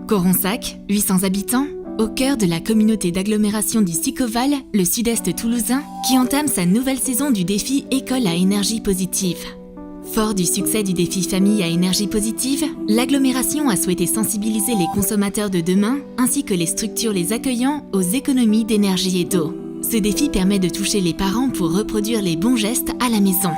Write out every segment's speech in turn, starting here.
Coronsac, 800 habitants, au cœur de la communauté d'agglomération du Sicoval, le sud-est toulousain, qui entame sa nouvelle saison du défi École à énergie positive. Fort du succès du défi Famille à énergie positive, l'agglomération a souhaité sensibiliser les consommateurs de demain, ainsi que les structures les accueillant, aux économies d'énergie et d'eau. Ce défi permet de toucher les parents pour reproduire les bons gestes à la maison.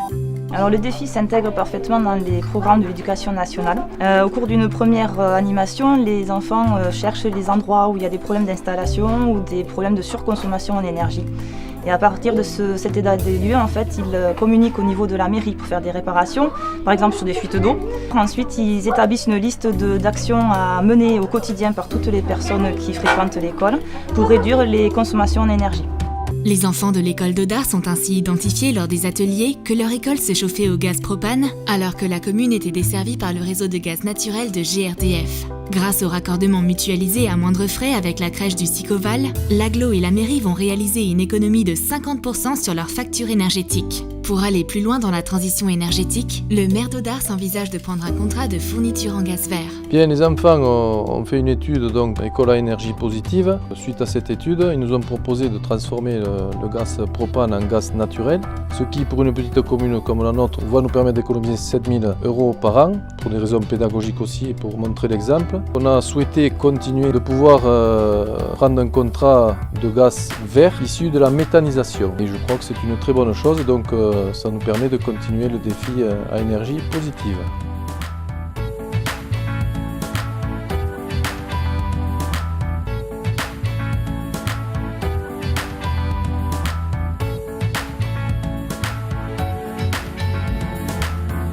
Alors le défi s'intègre parfaitement dans les programmes de l'éducation nationale. Au cours d'une première animation, les enfants cherchent les endroits où il y a des problèmes d'installation ou des problèmes de surconsommation en énergie. Et à partir de cet état des lieux, en fait, ils communiquent au niveau de la mairie pour faire des réparations, par exemple sur des fuites d'eau. Ensuite, ils établissent une liste d'actions à mener au quotidien par toutes les personnes qui fréquentent l'école pour réduire les consommations en énergie. Les enfants de l'école d'Odar sont ainsi identifiés lors des ateliers que leur école se chauffait au gaz propane, alors que la commune était desservie par le réseau de gaz naturel de GRDF. Grâce au raccordement mutualisé à moindre frais avec la crèche du Sicoval, l'agglo et la mairie vont réaliser une économie de 50% sur leur facture énergétique. Pour aller plus loin dans la transition énergétique, le maire d'Odar s'envisage de prendre un contrat de fourniture en gaz vert. Bien, les enfants ont fait une étude, donc école à énergie positive. Suite à cette étude, ils nous ont proposé de transformer le gaz propane en gaz naturel, ce qui, pour une petite commune comme la nôtre, va nous permettre d'économiser 7 000 € par an, pour des raisons pédagogiques aussi et pour montrer l'exemple. On a souhaité continuer de pouvoir prendre un contrat de gaz vert issu de la méthanisation. Et je crois que c'est une très bonne chose, donc ça nous permet de continuer le défi à énergie positive.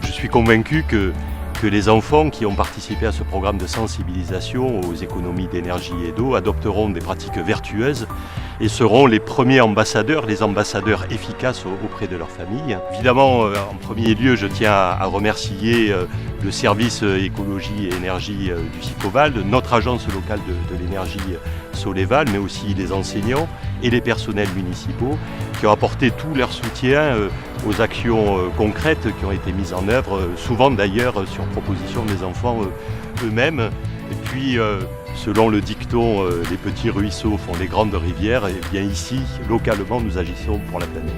Je suis convaincu que les enfants qui ont participé à ce programme de sensibilisation aux économies d'énergie et d'eau adopteront des pratiques vertueuses et seront les premiers ambassadeurs, les ambassadeurs efficaces auprès de leur famille. Évidemment, en premier lieu, je tiens à remercier le service écologie et énergie du Sicoval, notre agence locale de l'énergie Soleval, mais aussi les enseignants et les personnels municipaux qui ont apporté tout leur soutien aux actions concrètes qui ont été mises en œuvre, souvent d'ailleurs sur proposition des enfants eux-mêmes. Et puis, selon le dicton « les petits ruisseaux font les grandes rivières », et bien ici, localement, nous agissons pour la planète.